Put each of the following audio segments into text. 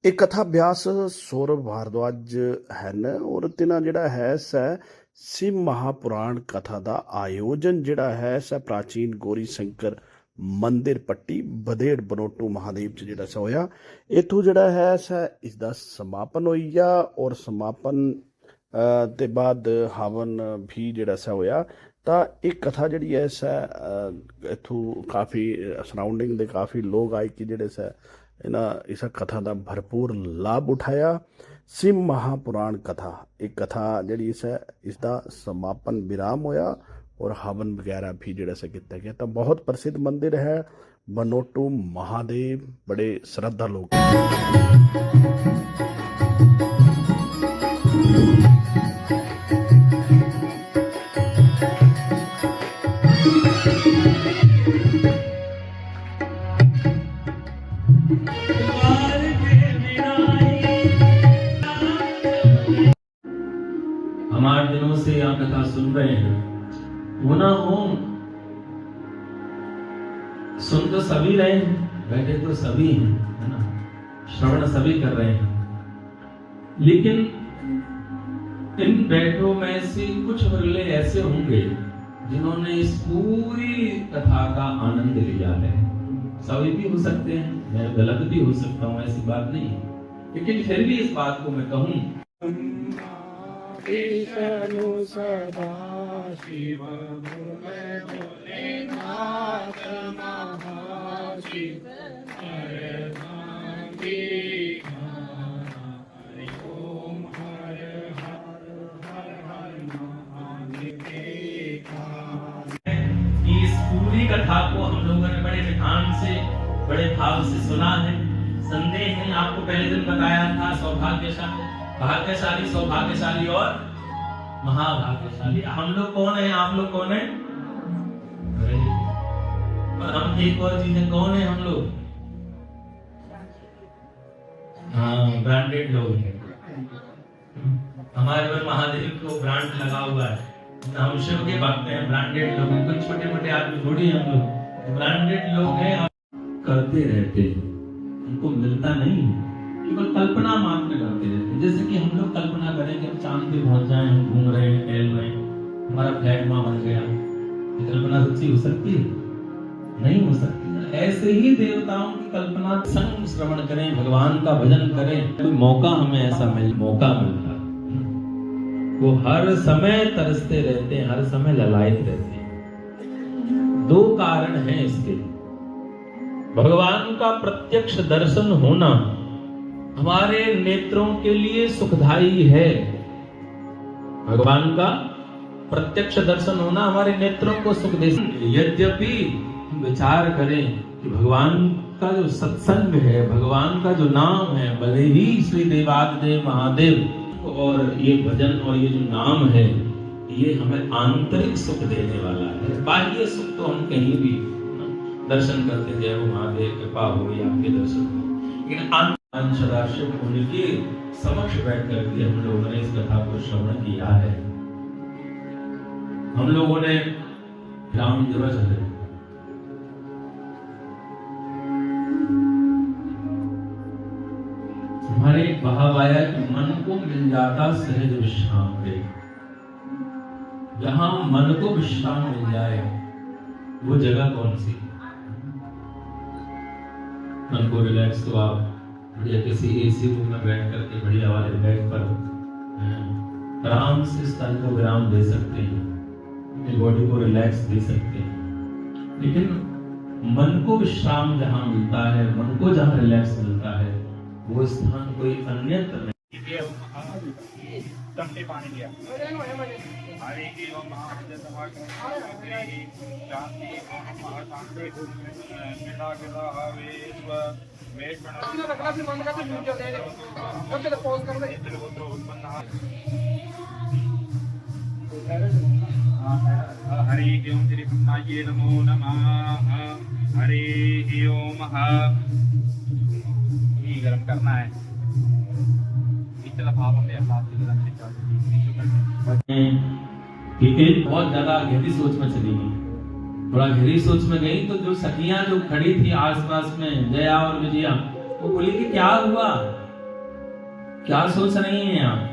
एक कथाभ्यास सौरभ भारद्वाज ਹਨ ਔਰ ਤਿਨਾ ਜਿਹੜਾ ਹੈ ਸੈ ਸਿਵ ਮਹਾਪੁਰਾਣ ਕਥਾ ਦਾ ਆਯੋਜਨ ਜਿਹੜਾ ਹੈ ਸੈ ਪ੍ਰਾਚੀਨ ਗੋਰੀ ਸ਼ੰਕਰ ਮੰਦਿਰ ਪੱਟੀ ਬਦੇੜ ਬਨੋਟੂ ਮਹਾਦੇਵ ਚ ਜਿਹੜਾ ਸਾ ਹੋਇਆ। ਇਥੋਂ ਜਿਹੜਾ ਹੈ ਸੈ ਇਸ ਦਾ ਸਮਾਪਨ ਹੋਈ ਆ ਔਰ ਸਮਾਪਨ ਤੇ ਬਾਅਦ ਹਵਨ ਵੀ ਜਿਹੜਾ ਸਾ ਹੋਇਆ। ਤਾਂ ਇਹ ਕਥਾ ਜਿਹੜੀ ਹੈ ਸੈ ਇਥੋਂ ਕਾਫੀ ਸਰਾउंडिंग ਦੇ ਕਾਫੀ ਲੋਕ ਆਏ ਕਿ ਜਿਹੜੇ ਸੈ इस कथा का भरपूर लाभ उठाया। सिव महापुराण कथा एक कथा जी इसका समापन विराम होया और हवन वगैरह भी जड़ा सा किया गया। तो बहुत प्रसिद्ध मंदिर है बनोटू महादेव, बड़े श्रद्धा लोग। हमारे दिनों से आप कथा सुन रहे हैं, वो ना हो सुन तो सभी रहे हैं, बैठे तो सभी हैं, है ना, श्रवण सभी कर रहे हैं, लेकिन इन बैठों में से कुछ वर्ले ऐसे होंगे जिन्होंने इस पूरी कथा का आनंद लिया है। सभी भी हो सकते हैं, मैं गलत भी हो सकता हूँ, ऐसी बात नहीं, लेकिन फिर भी इस बात को मैं कहूँ विष्णु सदा शिव भोलेनाथ महाशिव हर ओम हर हर हर हर महादेव। इस पूरी कथा को हम लोगों ने बड़े ध्यान से, बड़े भाव से सुना है। संदेह नहीं, आपको पहले दिन बताया था सौभाग्यशाली, भाग्यशाली, सौभाग्यशाली और महाभाग्यशाली। हम लोग कौन है, आप लोग कौन है? और हम एक और चीज है, कौन है हम लोग? हाँ, ब्रांडेड लोग हैं। हमारे पर महादेव को ब्रांड लगा हुआ है, हम शिव के भक्त हैं, ब्रांडेड लोग हैं। कोई छोटे मोटे आदमी थोड़ी हम लोग, ब्रांडेड लोग हैं। करते रहते हैं, उनको मिलता नहीं, केवल कल्पना मात्र करते रहते हैं। जैसे कि हम लोग कल्पना करें कि हम चांद पे पहुंच जाएं, हम घूम रहे हैं, टहल रहे हैं, हमारा फ्लैट वहां बन गया, ये कल्पना सच्ची हो सकती है? नहीं हो सकती। ऐसे ही देवताओं की कल्पना, संग श्रवण करें, भगवान का भजन करें, कोई मौका हमें ऐसा मौका मिलता, वो हर समय तरसते रहते हैं, हर समय ललायत रहते हैं। दो कारण हैं इसके। भगवान का प्रत्यक्ष दर्शन होना हमारे नेत्रों के लिए सुखदायी है। भगवान का प्रत्यक्ष दर्शन होना हमारे नेत्रों को सुख दे। यद्यपि विचार करें कि भगवान का जो सत्संग है, भगवान का जो नाम है, भले ही श्री देवादिदेव महादेव और ये भजन और ये जो नाम है, ये हमें आंतरिक सुख देने वाला है। बाह्य सुख तो हम कहीं भी दर्शन करते जय हो महादेव, कृपा हो या आपके दर्शन हो, लेकिन सदाशिव उनके समक्ष बैठ करके हम लोगों ने इस कथा को श्रवण किया है। हम लोगों ने राम दिवस है, हमारे भाव आया कि मन को मिल जाता सहज विश्राम रे। जहां मन को विश्राम मिल जाए वो जगह कौन सी? मन को रिलैक्स तो आप या किसी एसी रूम में बैठ करके बढ़िया वाले बेड पर आराम से तन को विराम दे सकते हैं, अपनी बॉडी को रिलैक्स दे सकते हैं, लेकिन मन को विश्राम जहां मिलता है, मन को जहां रिलैक्स मिलता है, वो स्थान कोई अन्यत्र नहीं। पानी दिया हरे की ओम महादेव शांति महाशांति मिटा गिरा हवेश्व हरे ओम श्री ब्रह्माये नमो नमः। हरे ओम। गरम करना है, इतना भाव में अल्लाह की बहुत ज्यादा गहरी सोच में चली गई। थोड़ा गहरी सोच में गई तो जो सखियां जो खड़ी थी आसपास में, जया और विजया, वो बोली कि क्या हुआ, क्या सोच रही हैं आप?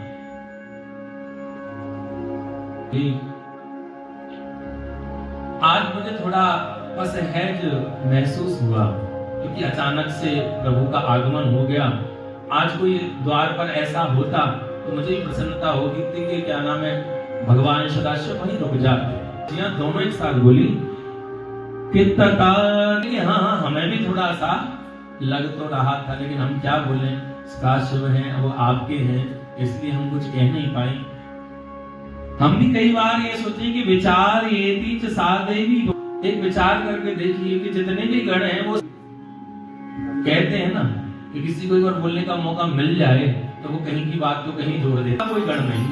आज मुझे थोड़ा असहज महसूस हुआ क्योंकि अचानक से प्रभु का आगमन हो गया। आज कोई द्वार पर ऐसा होता तो मुझे प्रसन्नता होगी थी कि क्या नाम है, भगवान सदाशिव वहीं रुक जाते। जी हाँ, दोनों एक साथ बोली कि हाँ, हमें भी थोड़ा सा लग तो रहा था, लेकिन हम क्या बोले, सदाशिव हैं, वो आपके हैं, इसलिए हम कुछ कह नहीं पाए। हम भी कई बार ये सोचे कि विचार ये तीच सादेवी, एक विचार करके देखिए कि जितने भी गण हैं वो कहते हैं ना कि किसी को एक बार बोलने का मौका मिल जाए तो वो कहीं की बात को कहीं जोड़ देता। कोई गण नहीं।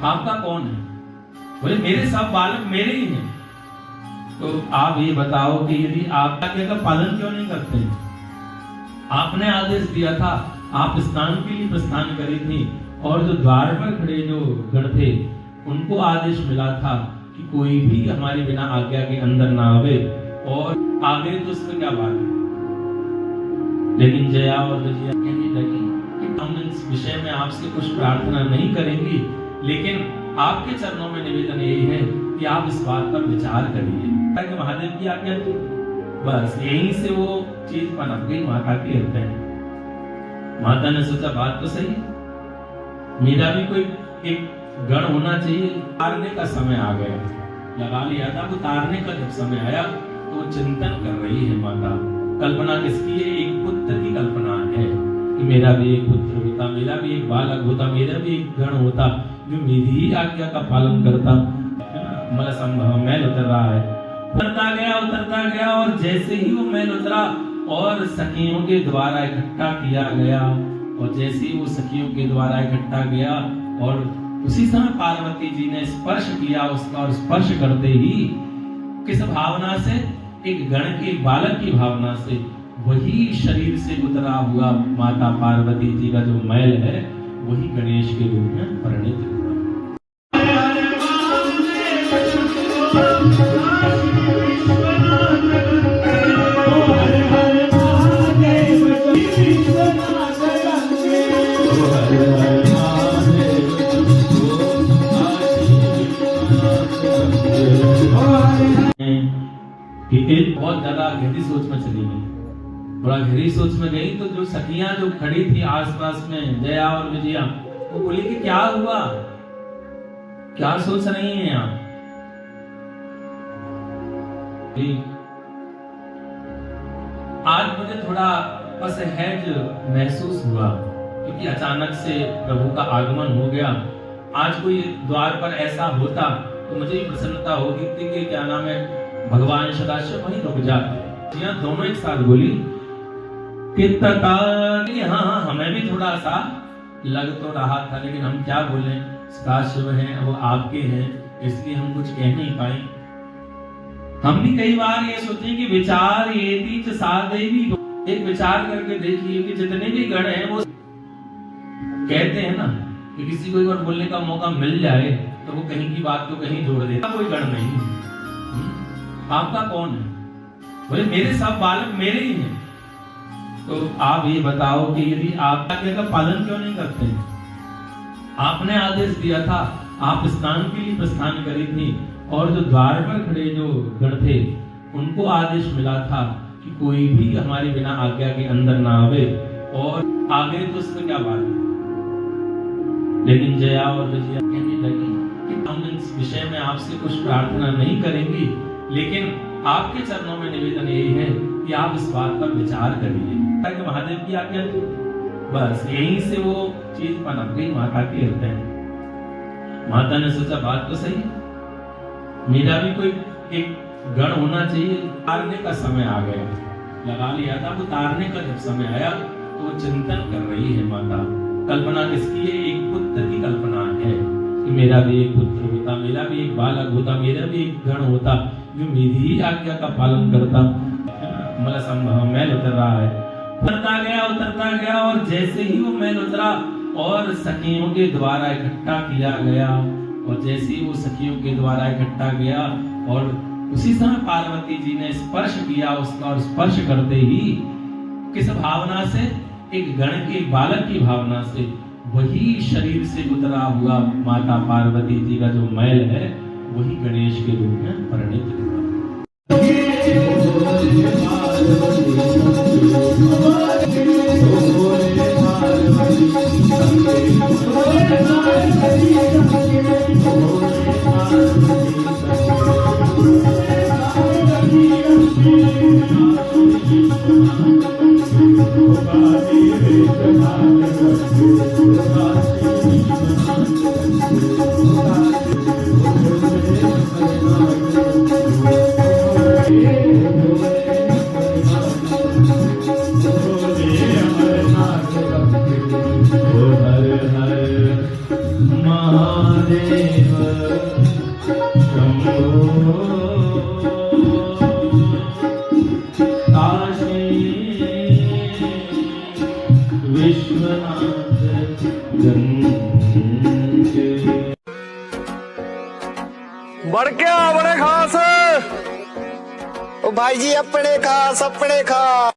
आपका कौन है? बोले मेरे सब बालक मेरे ही हैं। तो आप ये बताओ कि यदि आप आज्ञा का पालन क्यों नहीं करते हैं? आपने आदेश दिया था, आप स्नान के लिए प्रस्थान करी थी, और जो द्वार पर खड़े जो गण थे उनको आदेश मिला था कि कोई भी हमारे बिना आज्ञा के अंदर ना आवे, और आगे तो उसमें क्या बात है। लेकिन जया और विजया कहने लगी कि हम इस विषय में आपसे कुछ प्रार्थना नहीं करेंगी, लेकिन आपके चरणों में निवेदन यही है कि आप इस बात पर विचार करिए ताकि महादेव की आज्ञा थी। बस यहीं से वो चीज पनप गई माता के हृदय में। माता ने सोचा बात तो सही है, मेरा भी कोई एक गण होना चाहिए। तारने का समय आ गया, लगा लिया था। वो तारने का जब समय आया तो वो चिंतन कर रही है माता। कल्पना किसकी है? एक पुत्र की कल्पना है कि मेरा भी एक पुत्र होता, मेरा भी एक बालक होता, मेरा भी एक गण होता जो मेरी ही आज्ञा का पालन करता। मतलब संभव मैल उतर रहा है, उतरता गया, और जैसे ही वो मैल उतरा और सखियों के द्वारा इकट्ठा किया गया, और जैसे ही वो सखियों के द्वारा इकट्ठा गया, और उसी समय पार्वती जी ने स्पर्श किया उसका, और स्पर्श करते ही किस भावना से? एक गण के बालक की भावना से वही शरीर से उतरा हुआ माता पार्वती जी का जो मैल है वही गणेश के रूप में परिणित हुआ। बहुत ज्यादा गहरी सोच में चली गई, बड़ा गहरी सोच में गई। तो जो सखियां जो खड़ी थी आसपास में, जया और विजया, वो बोली कि क्या हुआ, क्या सोच रही हैं आप? आज मुझे थोड़ा असहज महसूस हुआ क्योंकि अचानक से प्रभु का आगमन हो गया। आज कोई द्वार पर ऐसा होता तो मुझे प्रसन्नता होगी थी कि क्या नाम है, भगवान सदाशिव वहीं रुक जाते। जी हाँ, दोनों एक साथ बोली कि हाँ, हमें भी थोड़ा सा लग तो रहा था, लेकिन हम क्या बोले, सदाशिव हैं, वो आपके हैं, इसलिए हम कुछ कह नहीं पाए। हम भी कई बार ये सोचे कि विचार ये तीच सादेवी, एक विचार करके देखिए कि जितने भी गण हैं वो कहते हैं ना कि किसी को एक बार बोलने का मौका मिल जाए तो वो कहीं की बात को कहीं जोड़ देता। कोई गण नहीं। आपका कौन है? बोले मेरे सब बालक मेरे ही हैं। तो आप ये बताओ कि यदि आप आज्ञा का पालन क्यों नहीं करते हैं? आपने आदेश दिया था, आप स्नान के लिए प्रस्थान करी थी, और जो द्वार पर खड़े जो गण थे उनको आदेश मिला था कि कोई भी हमारे बिना आज्ञा के अंदर ना आवे, और आगे तो उसमें क्या बात है। लेकिन जया और विजया कहने लगी कि हम इस विषय में आपसे कुछ प्रार्थना नहीं करेंगी, लेकिन आपके चरणों में निवेदन यही है कि आप इस बात पर विचार करिए ताकि महादेव की आज्ञा थी। बस यहीं से वो चीज पनप गई माता के हृदय में। माता ने सोचा बात तो सही है, मेरा भी कोई एक गण होना चाहिए। तारने का समय आ गया, लगा लिया था। वो तारने का जब समय आया तो वो चिंतन कर रही है माता। कल्पना किसकी है? एक पुत्र की कल्पना है कि मेरा भी एक पुत्र होता, मेरा भी एक बालक होता, मेरा भी एक गण होता जो मेरी ही आज्ञा का पालन करता। मतलब संभव मैल उतर रहा है, उतरता गया, और जैसे ही वो मैल उतरा और सखियों के द्वारा इकट्ठा किया गया, और जैसे ही वो सखियों के द्वारा इकट्ठा गया, और उसी समय पार्वती जी ने स्पर्श किया उसका, और स्पर्श करते ही किस भावना से? एक गण के बालक की भावना से वही शरीर से उतरा हुआ माता पार्वती जी का जो मैल है वही गणेश के रूप में परिणित हुआ। बढ़ क्या बड़े खास। ओ भाई जी अपने खास अपने खास।